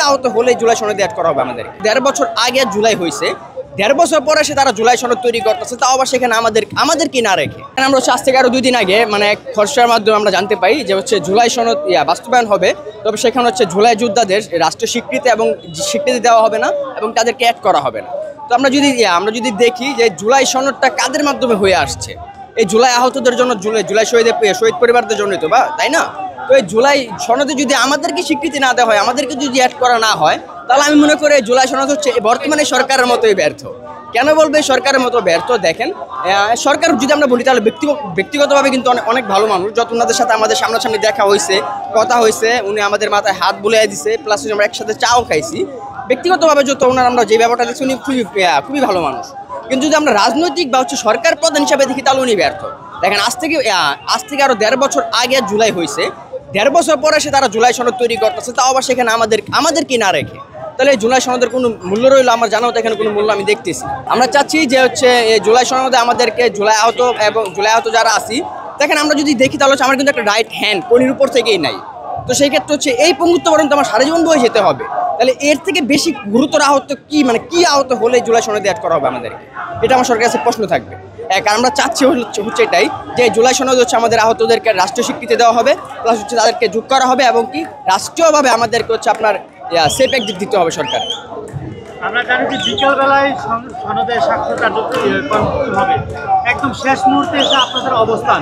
আহত হলে জুলাই সনদে অ্যাড করা হবে আমাদের। ১.৫ বছর আগে জুলাই হয়েছে, ১.৫ বছর পরে এসে তারা জুলাই সনদ তৈরি করতেছে, তাও আবার সেখানে আমাদের কি না রেখে। আমরা হচ্ছে আজ থেকে আরো ২ দিন আগে মানে এক খসড়ার মাধ্যমে আমরা জানতে পাই যে হচ্ছে জুলাই সনদ বাস্তবায়ন হবে, তবে সেখানে হচ্ছে জুলাই যোদ্ধাদের রাষ্ট্রীয় স্বীকৃতি এবং স্বীকৃতি দেওয়া হবে না এবং তাদেরকে অ্যাড করা হবে না। তো আমরা যদি দেখি যে জুলাই সনদটা কাদের মাধ্যমে হয়ে আসছে, এই জুলাই আহতদের জন্য, জুলাই শহীদ পরিবারদের জন্যই তো, বা তাই না? তো এই জুলাই সনদে যদি আমাদেরকে স্বীকৃতি না দেওয়া হয়, আমাদেরকে যদি অ্যাড করা না হয়, তাহলে আমি মনে করি জুলাই সনদ হচ্ছে বর্তমানে সরকারের মতোই ব্যর্থ। কেন বলবে সরকারের মতো ব্যর্থ? দেখেন, সরকার যদি আমরা বলি তাহলে ব্যক্তিগতভাবে কিন্তু অনেক ভালো মানুষ, যত ওনাদের সাথে আমাদের সামনাসামনি দেখা হয়েছে, কথা হয়েছে, উনি আমাদের মাথায় হাত বুলিয়ে দিছে, প্লাস আমরা একসাথে চাও খাইছি। ব্যক্তিগতভাবে যত ওনার আমরা যে ব্যাপারটা দেখছি, উনি খুবই ভালো মানুষ। কিন্তু যদি আমরা রাজনৈতিক বা হচ্ছে সরকার প্রধান হিসাবে দেখি, তাহলে উনি ব্যর্থ। দেখেন, আজ থেকে আরো ১.৫ বছর আগে জুলাই হয়েছে, ১.৫ বছর পরে এসে তারা জুলাই সনদ তৈরি করতেছে, তাও আবার সেখানে আমাদের কি না রেখে। তাহলে এই জুলাই সনদের কোনো মূল্য রইলো? আমার জানাও তো এখানে কোনো মূল্য আমি দেখতেছি। আমরা চাচ্ছি যে হচ্ছে এই জুলাই সনদে আমাদেরকে জুলাই আহত যারা আছি, দেখেন আমরা যদি দেখি তাহলে হচ্ছে আমার কিন্তু একটা রাইট হ্যান্ড কোনির উপর থেকেই নাই। তো সেই ক্ষেত্রে হচ্ছে এই পঙ্গুত্ব পর্যন্ত আমার সারা জীবন বয়ে যেতে হবে। তাহলে এর থেকে বেশি গুরুতর আহত কি আহত হলে জুলাই সনদে অ্যাড করা হবে আমাদেরকে? এটা আমার সরকারের কাছে প্রশ্ন থাকবে। কারণ আমরা চাচ্ছি হচ্ছে এটাই যে জুলাই সনদ হচ্ছে আমাদের আহতদেরকে রাষ্ট্রীয় স্বীকৃতি দেওয়া হবে, প্লাস হচ্ছে তাদেরকে যোগ করা হবে এবং কি রাষ্ট্রীয়ভাবে আমাদেরকে হচ্ছে আপনার সেফ এক্সিট দিতে হবে সরকার। আমরা জানি যে বিকেলবেলায় সনদে স্বাক্ষর কার্যক্রম হবে, একদম শেষ মুহূর্তে এসে আপনাদের অবস্থান,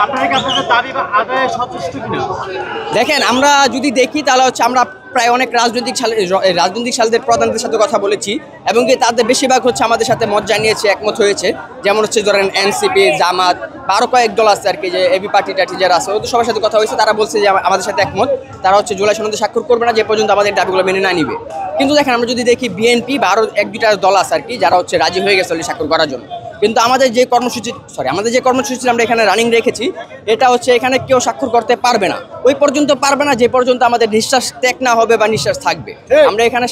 আপনারা কি আপনাদের দাবি বা আদায়ে সচেষ্ট কিনা? দেখেন, আমরা যদি দেখি তাহলে হচ্ছে আমরা প্রায় অনেক রাজনৈতিক সালদের প্রধানদের সাথে কথা বলেছি এবং কি তাদের বেশিরভাগ হচ্ছে আমাদের সাথে মত জানিয়েছে, একমত হয়েছে। যেমন হচ্ছে ধরেন এনসিপি, জামাত বা আরও কয়েক দল আছে আর কি, যে এবি পার্টি যারা আছে, ওদের সবার সাথে কথা হয়েছে। তারা বলছে যে আমাদের সাথে একমত, তারা হচ্ছে জুলাই সনদে স্বাক্ষর করবে না যে পর্যন্ত আমাদের দাবিগুলো মেনে না নিবে। কিন্তু দেখেন, আমরা যদি দেখি বিএনপি বা আরও ১-২টা দল আছে আর কি, যারা হচ্ছে রাজি হয়ে গেছে স্বাক্ষর করার জন্য। কিন্তু আমাদের যে কর্মসূচি আমরা এখানে রানিং রেখেছি, এটা হচ্ছে এখানে কেউ স্বাক্ষর করতে পারবে না, ওই পর্যন্ত পারবে না যে পর্যন্ত আমাদের নিঃশ্বাস ত্যাগ না হবে বা নিঃশ্বাস থাকবে। আমরা এখানে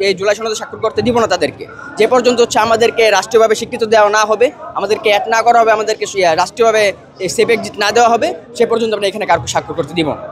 এই জুলাই সনদে স্বাক্ষর করতে দিব না তাদেরকে, যে পর্যন্ত হচ্ছে আমাদেরকে রাষ্ট্রীয়ভাবে স্বীকৃতি দেওয়া না হবে, আমাদেরকে অ্যাড না করা হবে, আমাদেরকে রাষ্ট্রীয়ভাবে সেফ এক্সিট না দেওয়া হবে, সে পর্যন্ত আমরা এখানে কারো স্বাক্ষর করতে দিব না।